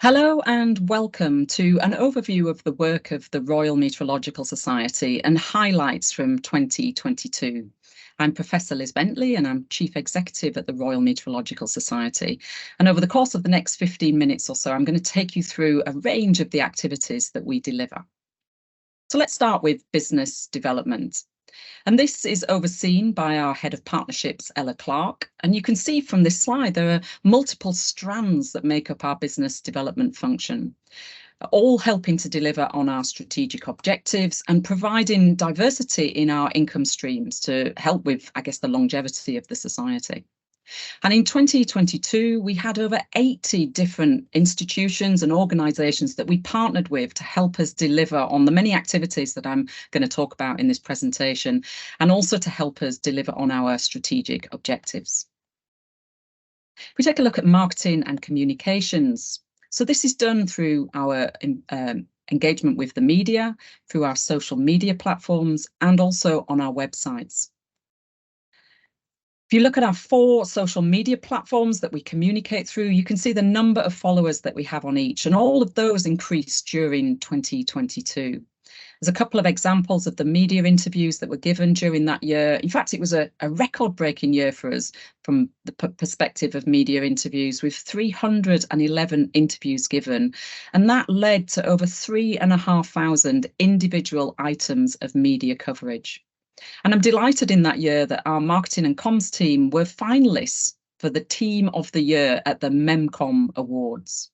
Hello and welcome to an overview of the work of the Royal Meteorological Society and highlights from 2022. I'm Professor Liz Bentley and I'm Chief Executive at the Royal Meteorological Society. And over the course of the next 15 minutes or so, I'm going to take you through a range of the activities that we deliver. So let's start with business development. And this is overseen by our Head of Partnerships, Ella Clark. And you can see from this slide, there are multiple strands that make up our business development function, all helping to deliver on our strategic objectives and providing diversity in our income streams to help with, the longevity of the society. And in 2022, we had over 80 different institutions and organisations that we partnered with to help us deliver on the many activities that I'm going to talk about in this presentation, and also to help us deliver on our strategic objectives. If we take a look at marketing and communications, so this is done through our engagement with the media, through our social media platforms, and also on our websites. If you look at our 4 social media platforms that we communicate through, you can see the number of followers that we have on each, and all of those increased during 2022. There's a couple of examples of the media interviews that were given during that year. In fact, it was a record-breaking year for us from the perspective of media interviews, with 311 interviews given, and that led to over 3,500 individual items of media coverage. And I'm delighted in that year that our marketing and comms team were finalists for the Team of the Year at the MEMCOM Awards.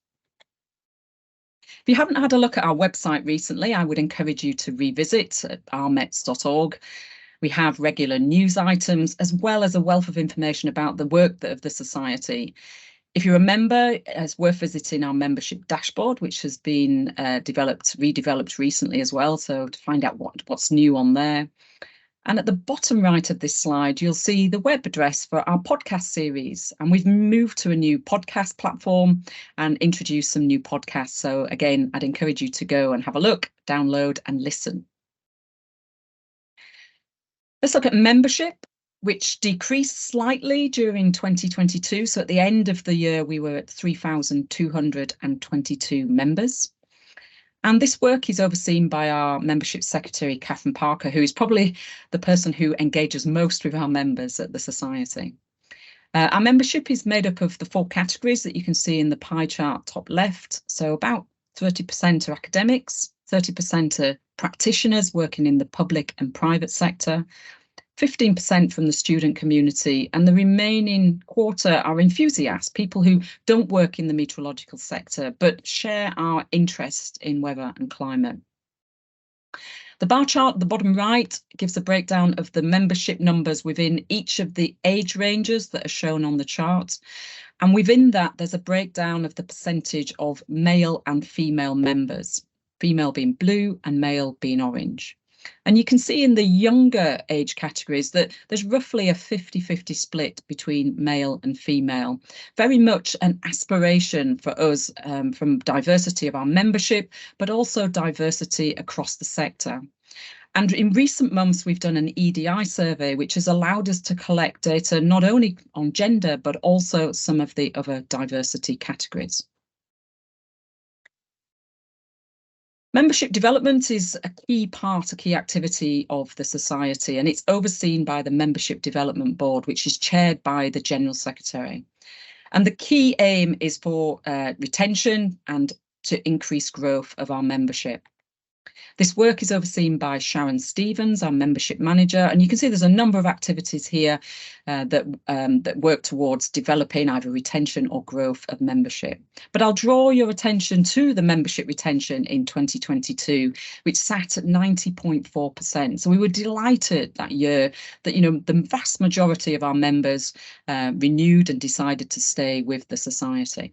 If you haven't had a look at our website recently, I would encourage you to revisit at rmets.org. We have regular news items as well as a wealth of information about the work of the Society. If you're a member, it's worth visiting our membership dashboard, which has been redeveloped recently as well, so to find out what's new on there. And at the bottom right of this slide, you'll see the web address for our podcast series. And we've moved to a new podcast platform and introduced some new podcasts. So again, I'd encourage you to go and have a look, download and listen. Let's look at membership, which decreased slightly during 2022. So at the end of the year, we were at 3,222 members. And this work is overseen by our membership secretary, Catherine Parker, who is probably the person who engages most with our members at the Society. Our membership is made up of the 4 categories that you can see in the pie chart top left. So about 30% are academics, 30% are practitioners working in the public and private sector, 15% from the student community, and the remaining quarter are enthusiasts, people who don't work in the meteorological sector but share our interest in weather and climate. The bar chart at the bottom right gives a breakdown of the membership numbers within each of the age ranges that are shown on the chart. And within that, there's a breakdown of the percentage of male and female members, female being blue and male being orange. And you can see in the younger age categories that there's roughly a 50-50 split between male and female. Very much an aspiration for us from diversity of our membership, but also diversity across the sector. And in recent months, we've done an EDI survey, which has allowed us to collect data not only on gender, but also some of the other diversity categories. Membership development is a key activity of the Society, and it's overseen by the Membership Development Board, which is chaired by the General Secretary. And the key aim is for retention and to increase growth of our membership. This work is overseen by Sharon Stevens, our membership manager, and you can see there's a number of activities here that work towards developing either retention or growth of membership. But I'll draw your attention to the membership retention in 2022, which sat at 90.4%. So we were delighted that year that, the vast majority of our members renewed and decided to stay with the Society.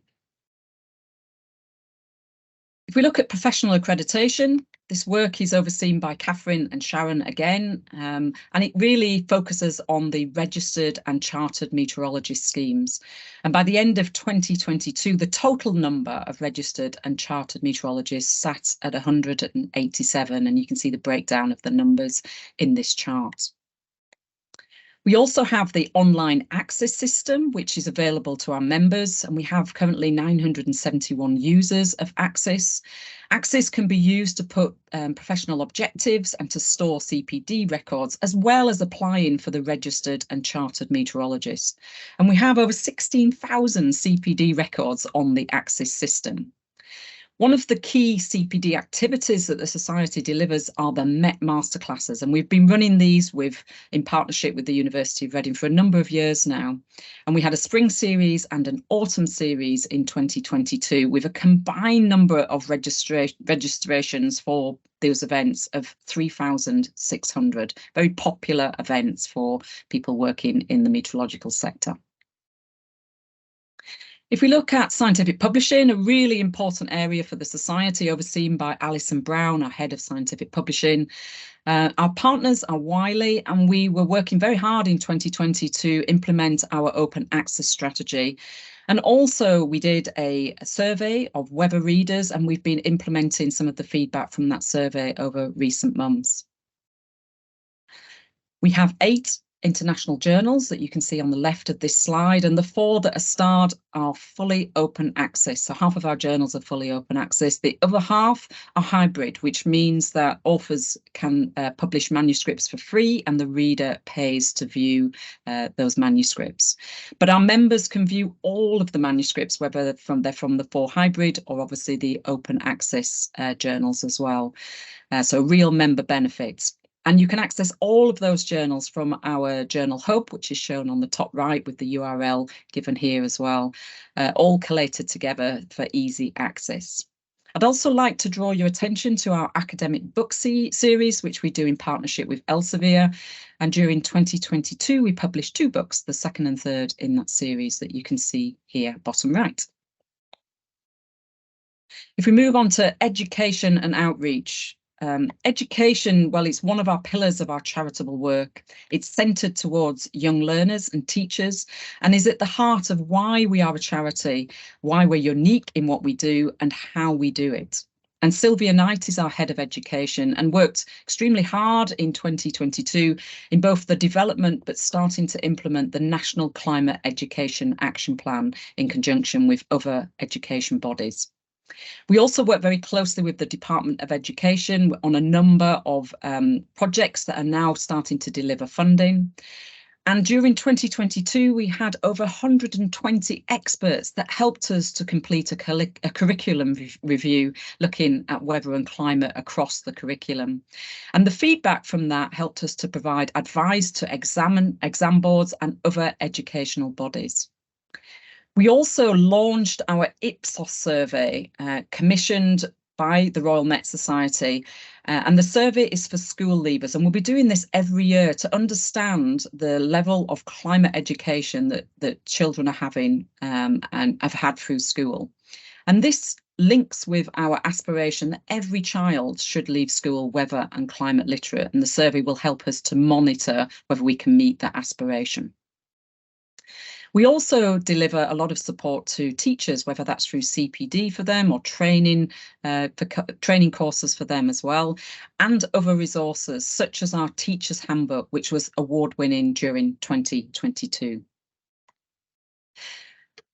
If we look at professional accreditation, this work is overseen by Catherine and Sharon again, and it really focuses on the registered and chartered meteorologist schemes. And by the end of 2022, the total number of registered and chartered meteorologists sat at 187, and you can see the breakdown of the numbers in this chart. We also have the online access system, which is available to our members, and we have currently 971 users of Access. Access can be used to put professional objectives and to store CPD records, as well as applying for the registered and chartered meteorologist. And we have over 16,000 CPD records on the Access system. One of the key CPD activities that the Society delivers are the MET Masterclasses, and we've been running these in partnership with the University of Reading for a number of years now. And we had a spring series and an autumn series in 2022 with a combined number of registrations for those events of 3,600, very popular events for people working in the meteorological sector. If we look at scientific publishing, a really important area for the Society, overseen by Alison Brown, our Head of Scientific Publishing. Our partners are Wiley, and we were working very hard in 2020 to implement our open access strategy. And also we did a survey of weather readers, and we've been implementing some of the feedback from that survey over recent months. We have 8 international journals that you can see on the left of this slide, and the 4 that are starred are fully open access. So half of our journals are fully open access. The other half are hybrid, which means that authors can publish manuscripts for free and the reader pays to view those manuscripts. But our members can view all of the manuscripts, whether they're from the 4 hybrid or obviously the open access journals as well. So real member benefits. And you can access all of those journals from our journal hub, which is shown on the top right with the URL given here as well, all collated together for easy access. I'd also like to draw your attention to our academic book series, which we do in partnership with Elsevier. And during 2022, we published 2 books, the 2nd and 3rd in that series that you can see here, bottom right. If we move on to education and outreach, education, well, it's one of our pillars of our charitable work. It's centred towards young learners and teachers, and is at the heart of why we are a charity, why we're unique in what we do and how we do it. And Sylvia Knight is our Head of Education and worked extremely hard in 2022 in both the development but starting to implement the National Climate Education Action Plan in conjunction with other education bodies. We also work very closely with the Department of Education on a number of projects that are now starting to deliver funding. And during 2022, we had over 120 experts that helped us to complete a curriculum review looking at weather and climate across the curriculum. And the feedback from that helped us to provide advice to exam boards and other educational bodies. We also launched our Ipsos survey, commissioned by the Royal Met Society, and the survey is for school leavers, and we'll be doing this every year to understand the level of climate education that children are having and have had through school. And this links with our aspiration that every child should leave school weather and climate literate, and the survey will help us to monitor whether we can meet that aspiration. We also deliver a lot of support to teachers, whether that's through CPD for them or training courses for them as well, and other resources such as our Teacher's Handbook, which was award-winning during 2022.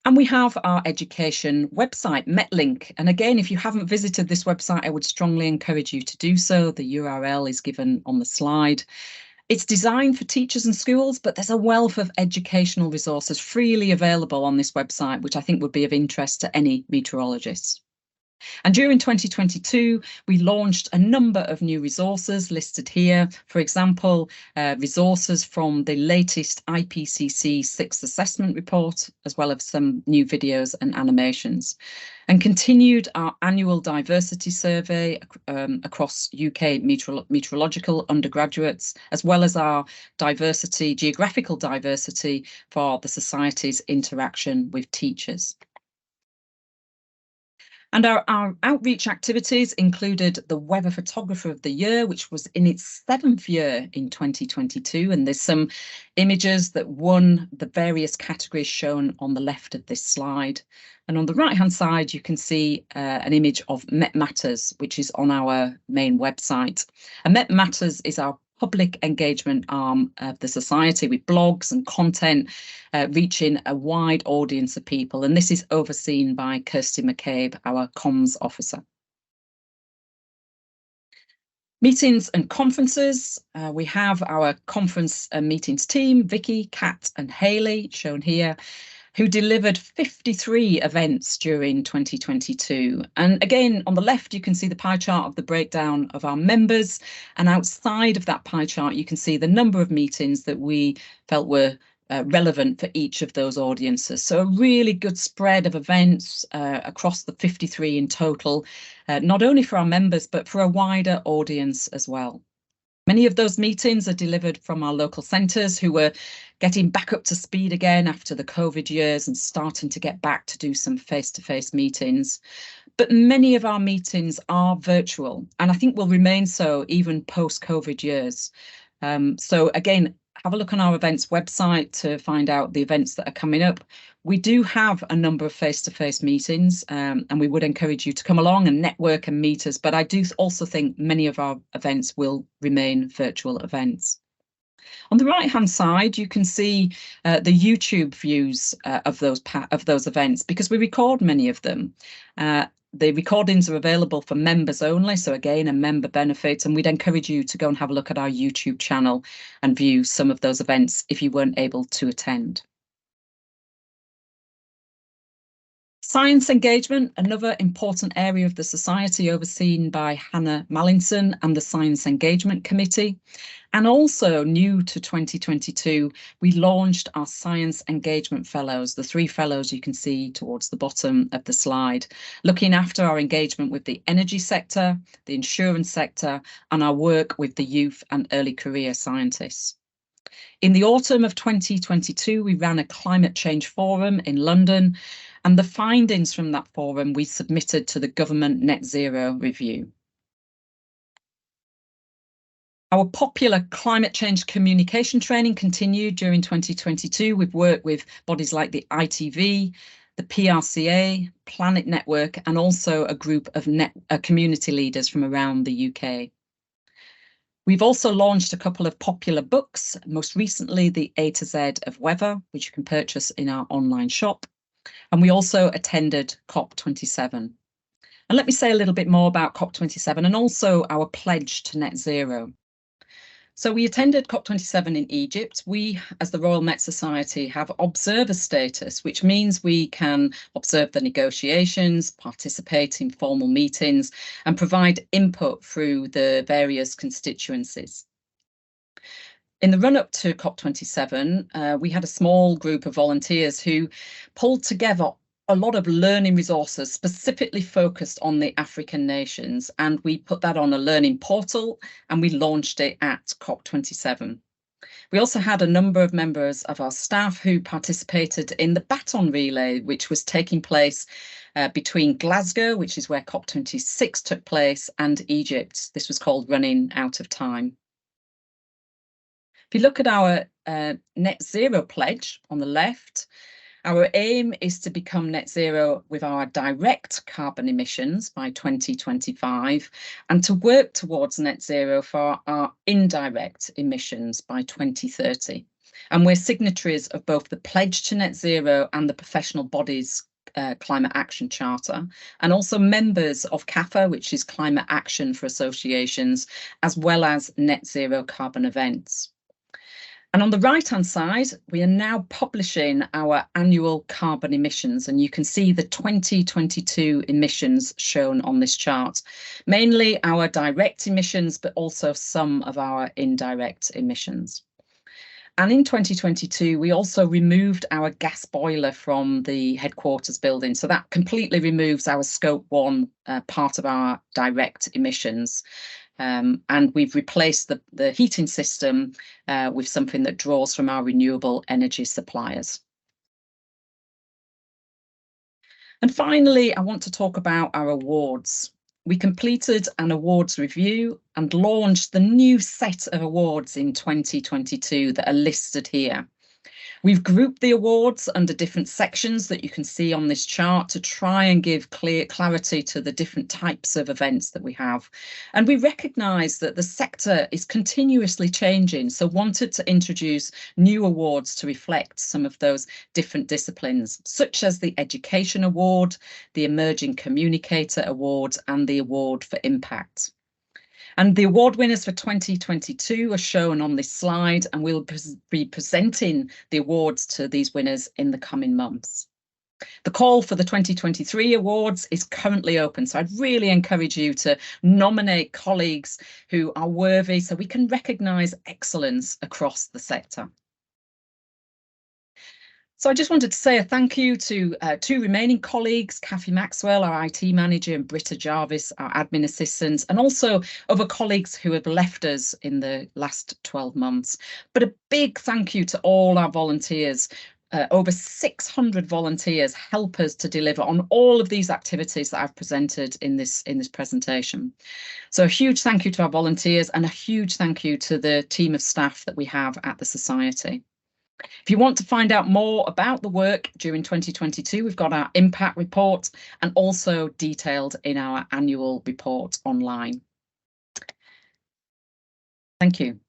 And we have our education website, MetLink. And again, if you haven't visited this website, I would strongly encourage you to do so. The URL is given on the slide. It's designed for teachers and schools, but there's a wealth of educational resources freely available on this website, which I think would be of interest to any meteorologist. And during 2022, we launched a number of new resources listed here. For example, resources from the latest IPCC 6th assessment report, as well as some new videos and animations. And continued our annual diversity survey across UK meteorological undergraduates, as well as our geographical diversity for the Society's interaction with teachers. And our outreach activities included the Weather Photographer of the Year, which was in its 7th year in 2022. And there's some images that won the various categories shown on the left of this slide. And on the right-hand side, you can see an image of Met Matters, which is on our main website. And Met Matters is our public engagement arm of the society with blogs and content reaching a wide audience of people. And this is overseen by Kirsty McCabe, our comms officer. Meetings and conferences. We have our conference and meetings team, Vicky, Kat and Hayley, shown here, who delivered 53 events during 2022. And again, on the left, you can see the pie chart of the breakdown of our members. And outside of that pie chart, you can see the number of meetings that we felt were relevant for each of those audiences. So a really good spread of events across the 53 in total, not only for our members, but for a wider audience as well. Many of those meetings are delivered from our local centres who were getting back up to speed again after the COVID years and starting to get back to do some face-to-face meetings. But many of our meetings are virtual, and I think will remain so even post-COVID years. So again, have a look on our events website to find out the events that are coming up. We do have a number of face-to-face meetings, and we would encourage you to come along and network and meet us. But I do also think many of our events will remain virtual events. On the right-hand side, you can see the YouTube views of those events, because we record many of them. The recordings are available for members only, so again, a member benefit, and we'd encourage you to go and have a look at our YouTube channel and view some of those events if you weren't able to attend. Science engagement, another important area of the Society overseen by Hannah Mallinson and the Science Engagement Committee. And also new to 2022, we launched our Science Engagement Fellows, the 3 fellows you can see towards the bottom of the slide, looking after our engagement with the energy sector, the insurance sector, and our work with the youth and early career scientists. In the autumn of 2022, we ran a climate change forum in London, and the findings from that forum we submitted to the government net zero review. Our popular climate change communication training continued during 2022. We've worked with bodies like the ITV, the PRCA, Planet Network, and also a group of community leaders from around the UK. We've also launched a couple of popular books, most recently the A to Z of Weather, which you can purchase in our online shop. And we also attended COP27. And let me say a little bit more about COP27 and also our pledge to net zero. So we attended COP27 in Egypt. We, as the Royal Met Society, have observer status, which means we can observe the negotiations, participate in formal meetings, and provide input through the various constituencies. In the run-up to COP27, we had a small group of volunteers who pulled together a lot of learning resources specifically focused on the African nations, and we put that on a learning portal and we launched it at COP27. We also had a number of members of our staff who participated in the baton relay, which was taking place between Glasgow, which is where COP26 took place, and Egypt. This was called Running Out of Time. If you look at our net zero pledge on the left, our aim is to become net zero with our direct carbon emissions by 2025 and to work towards net zero for our indirect emissions by 2030. And we're signatories of both the Pledge to Net Zero and the Professional Bodies Climate Action Charter, and also members of CAFA, which is Climate Action for Associations, as well as Net Zero Carbon Events. And on the right-hand side, we are now publishing our annual carbon emissions, and you can see the 2022 emissions shown on this chart, mainly our direct emissions, but also some of our indirect emissions. And in 2022, we also removed our gas boiler from the headquarters building. So that completely removes our Scope 1 part of our direct emissions. And we've replaced the heating system with something that draws from our renewable energy suppliers. And finally, I want to talk about our awards. We completed an awards review and launched the new set of awards in 2022 that are listed here. We've grouped the awards under different sections that you can see on this chart to try and give clarity to the different types of events that we have. And we recognise that the sector is continuously changing, so wanted to introduce new awards to reflect some of those different disciplines, such as the Education Award, the Emerging Communicator Award, and the Award for Impact. And the award winners for 2022 are shown on this slide, and we'll be presenting the awards to these winners in the coming months. The call for the 2023 awards is currently open, so I'd really encourage you to nominate colleagues who are worthy so we can recognise excellence across the sector. So I just wanted to say a thank you to two remaining colleagues, Kathy Maxwell, our IT manager, and Britta Jarvis, our admin assistant, and also other colleagues who have left us in the last 12 months. But a big thank you to all our volunteers. Over 600 volunteers help us to deliver on all of these activities that I've presented in this presentation. So a huge thank you to our volunteers and a huge thank you to the team of staff that we have at the Society. If you want to find out more about the work during 2022, we've got our impact report and also detailed in our annual report online. Thank you.